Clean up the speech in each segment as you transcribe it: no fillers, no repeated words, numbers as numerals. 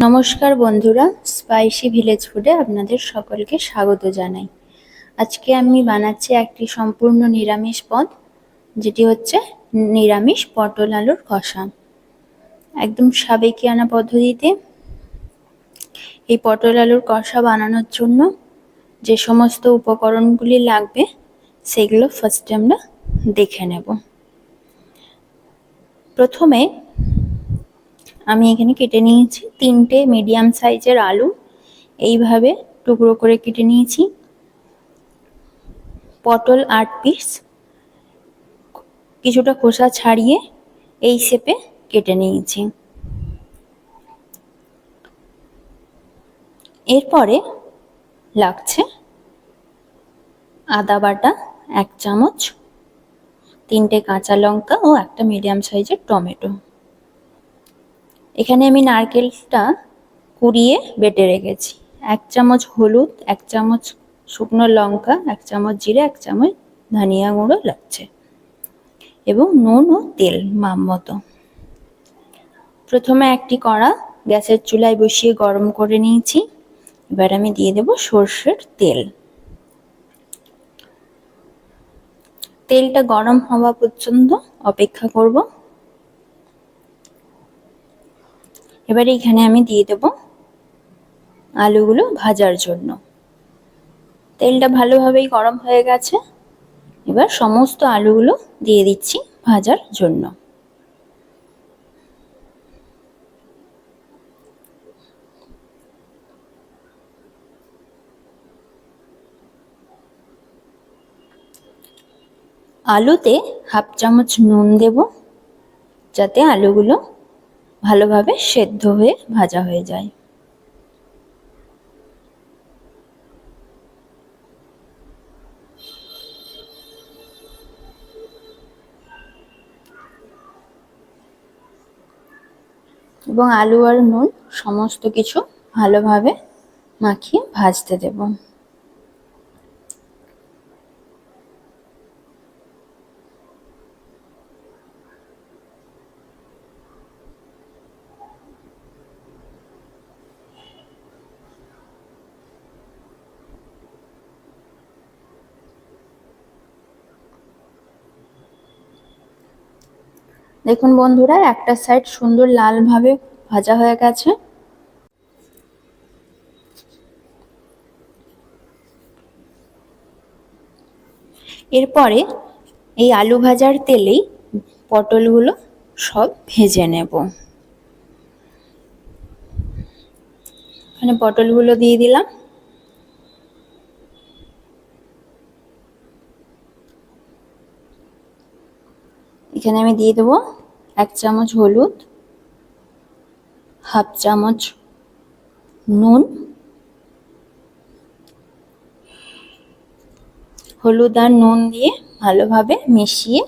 নমস্কার বন্ধুরা, spicy village ফুডে আপনাদের সকলকে স্বাগত জানাই। আজকে আমি বানাচ্ছি একটি সম্পূর্ণ নিরামিষ পদ, যেটি হচ্ছে নিরামিষ পটল আলুর কষা। একদম সাবেকিয়ানা পদ্ধতিতে এই পটল আলুর কষা বানানোর জন্য যে সমস্ত উপকরণগুলি লাগবে সেগুলো ফার্স্টে আমরা দেখে নেব। প্রথমে আমি এখানে কেটে নিয়েছি 3টে মিডিয়াম সাইজের আলু, এইভাবে টুকরো করে কেটে নিয়েছি। পটল 8 পিস, কিছুটা খোসা ছাড়িয়ে এই শেপে কেটে নিয়েছি। এরপরে লাগছে আদা বাটা 1 চামচ, 3টে কাঁচা লঙ্কা ও একটা মিডিয়াম সাইজের টমেটো। এখানে আমি নারকেলটা কুড়িয়ে বেটে রেখেছি। 1 চামচ হলুদ, 1 চামচ শুকনো লঙ্কা, 1 চামচ জিরে, 1 চামচ ধনিয়া গুঁড়ো লাগছে এবং নুন ও তেল মাপ মতো। প্রথমে একটি কড়া গ্যাসের চুলায় বসিয়ে গরম করে নিয়েছি। এবার আমি দিয়ে দেব সর্ষের তেল। তেলটা গরম হওয়া পর্যন্ত অপেক্ষা করব। এবার এখানে আমি দিয়ে দেব আলুগুলো ভাজার জন্য। তেলটা ভালোভাবেই গরম হয়ে গেছে। এবার সমস্ত আলুগুলো দিয়ে দিচ্ছি ভাজার জন্য। আলুতে 1/2 চামচ নুন দেব, যাতে আলুগুলো ভালোভাবে সেদ্ধ হয়ে ভাজা হয়ে যায়। এবং আলু আর নুন সমস্ত কিছু ভালোভাবে মাখিয়ে ভাজতে দেব। দেখুন বন্ধুরা, একটা সাইড সুন্দর লাল ভাবে ভাজা হয়ে গেছে। এরপরে এই আলু ভাজার তেলেই পটলগুলো সব ভেজে নেব। এখানে পটলগুলো দিয়ে দিলাম। এখানে আমি দিয়ে দেবো 1 চামচ হলুদ, 1/2 চামচ নুন, হলুদ আর নুন দিয়ে ভালোভাবে মিশিয়ে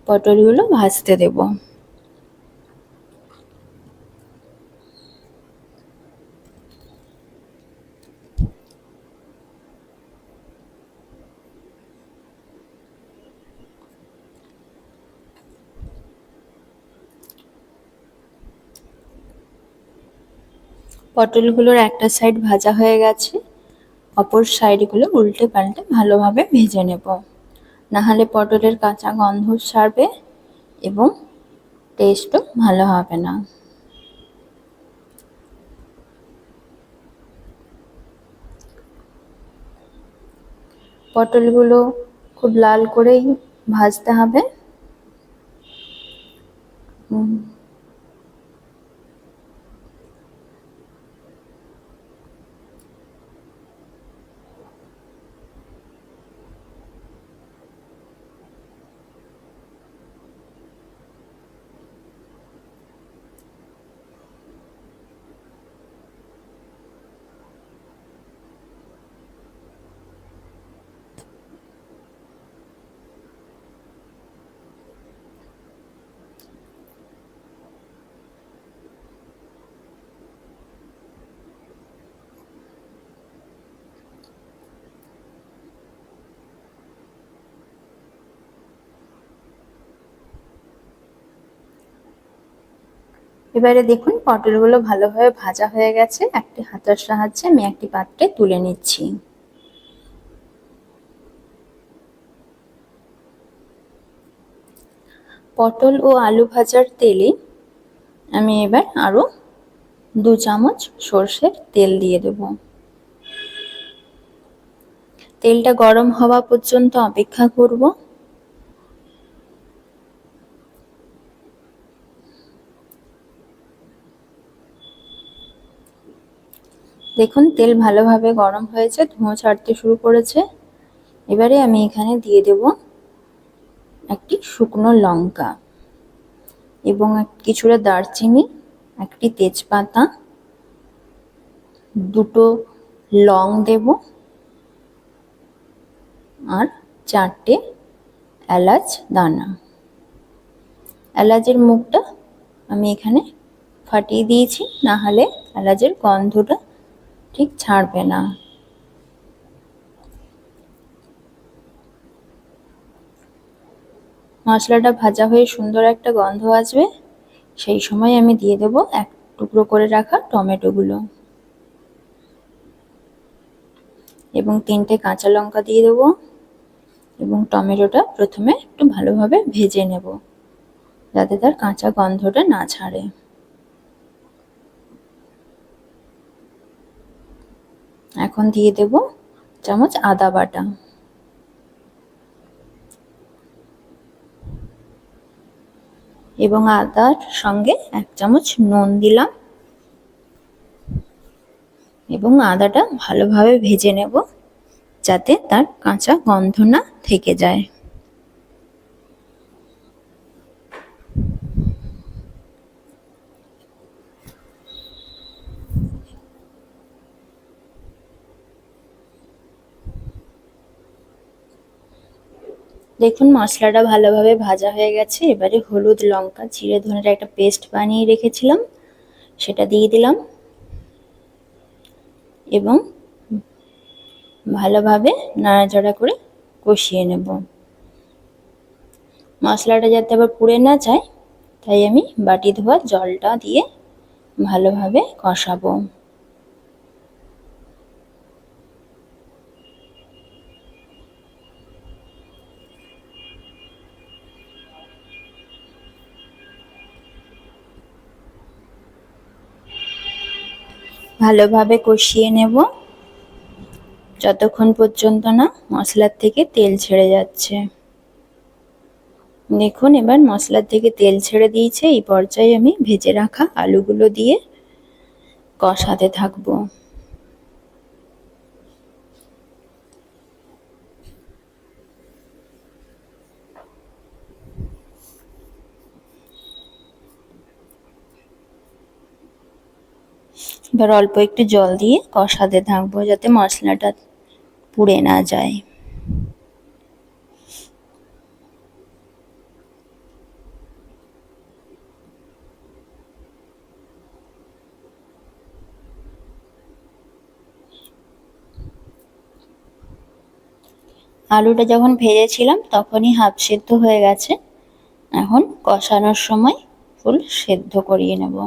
পটলগুলো ভাজতে দেব। পটলগুলোর একটা সাইড ভাজা হয়ে গেছে, অপর সাইডগুলো উল্টে পাল্টে ভালোভাবে ভেজে নেব, নাহলে পটলের কাঁচা গন্ধ ছাড়বে এবং টেস্টও ভালো হবে না। পটলগুলো খুব লাল করেই ভাজতে হবে। এবারে দেখুন পটলগুলো ভালোভাবে ভাজা হয়ে গেছে। একটি হাতার সাহায্যে আমি একটি পাত্রে তুলে নিচ্ছি। পটল ও আলু ভাজার তেলে আমি এবার আরো 2 চামচ সর্ষের তেল দিয়ে দেব। তেলটা গরম হওয়া পর্যন্ত অপেক্ষা করব। দেখুন তেল ভালোভাবে গরম হয়েছে, ধোঁয়া ছাড়তে শুরু করেছে। এবারে আমি এখানে দিয়ে দেব একটি শুকনো লঙ্কা এবং কিছুটা দারচিনি, একটি তেজপাতা, 2টো লং দেব আর 4টে এলাচ দানা। এলাচের মুখটা আমি এখানে ফাটিয়ে দিয়েছি, না হলে এলাচের গন্ধটা ঠিক ছাড়বে না। মশলাটা ভাজা হয়ে সুন্দর একটা গন্ধ আসবে, সেই সময় আমি দিয়ে দেব 1 টুকরো করে রাখা টমেটোগুলো এবং 3টে কাঁচা লঙ্কা দিয়ে দেব এবং টমেটোটা প্রথমে একটু ভালোভাবে ভেজে নেব যাতে তার কাঁচা গন্ধটা না ছাড়ে। এখন দিয়ে দেব 1 চামচ আদা বাটা এবং আদার সঙ্গে 1 চামচ নুন দিলাম এবং আদাটা ভালোভাবে ভেজে নেব যাতে তার কাঁচা গন্ধ না থেকে যায়। দেখুন মশলাটা ভালোভাবে ভাজা হয়ে গেছে। এবারে হলুদ, লঙ্কা, জিরে, ধনের একটা পেস্ট বানিয়ে রেখেছিলাম, সেটা দিয়ে দিলাম এবং ভালোভাবে নাড়াচাড়া করে কষিয়ে নেব। মশলাটা যাতে আবার পুড়ে না যায় তাই আমি বাটি ধোয়া জলটা দিয়ে ভালোভাবে কষাবো। ভালোভাবে কষিয়ে নেব যতক্ষণ পর্যন্ত না মশলার থেকে তেল ছেড়ে যাচ্ছে। দেখুন এবার মশলার থেকে তেল ছেড়ে দিয়েছে। এই পর্যায়ে আমি ভেজে রাখা আলুগুলো দিয়ে কষাতে থাকবো। এবার অল্প একটু জল দিয়ে কষাতে থাকবো যাতে মশলাটা পুড়ে না যায়। আলুটা যখন ভেজেছিলাম তখনই হাফ সেদ্ধ হয়ে গেছে। এখন কষানোর সময় ফুল সেদ্ধ করিয়ে নেব।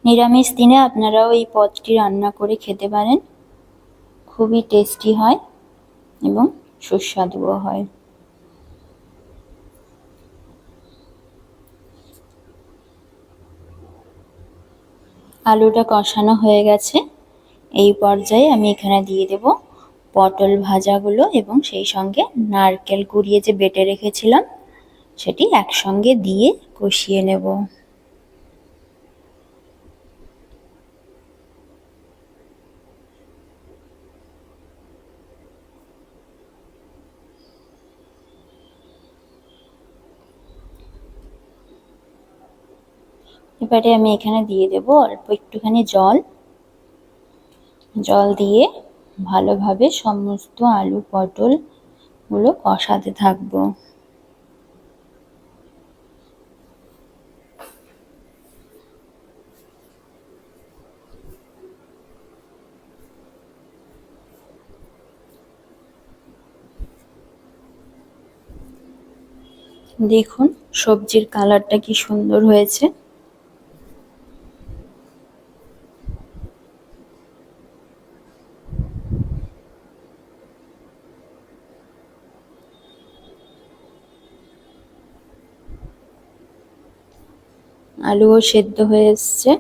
নিরামিষ দিনে আপনারাও এই পদটি রান্না করে খেতে পারেন, খুবই টেস্টি হয় এবং সুস্বাদুও হয়। আলুটা কষানো হয়ে গেছে। এই পর্যায়ে আমি এখানে দিয়ে দেব পটল ভাজাগুলো এবং সেই সঙ্গে নারকেল কুড়িয়ে যে বেটে রেখেছিলাম সেটি একসঙ্গে দিয়ে কষিয়ে নেব। এবারে আমি এখানে দিয়ে দেব অল্প একটুখানি জল। জল দিয়ে ভালোভাবে সমস্ত আলু পটল গুলো কষাতে থাকবো। দেখুন সবজির কালারটা কি সুন্দর হয়েছে। আলুও সেদ্ধ হয়ে এসছে।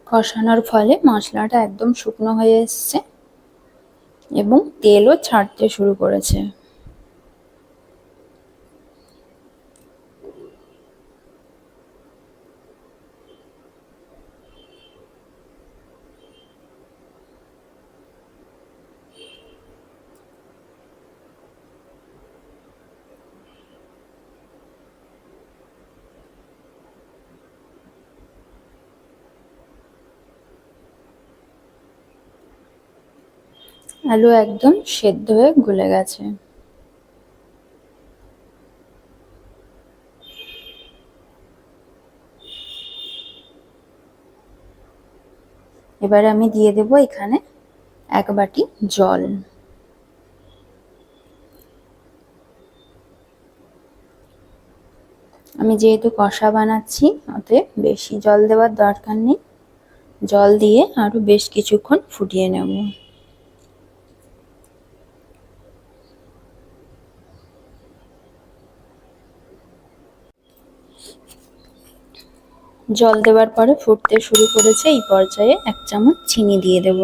কষানোর ফলে মশলাটা একদম শুকনো হয়ে এসছে এবং তেলও ছাড়তে শুরু করেছে। আলু একদম সেদ্ধ হয়ে গলে গেছে। এবারে আমি দিয়ে দেব এখানে 1 বাটি জল। আমি যেহেতু কষা বানাচ্ছি অতএব বেশি জল দেওয়ার দরকার নেই। জল দিয়ে আরো বেশ কিছুক্ষণ ফুটিয়ে নেব। জল দেওয়ার পরে ফুটতে শুরু করেছে। এই পর্যায়ে 1 চামচ চিনি দিয়ে দেব।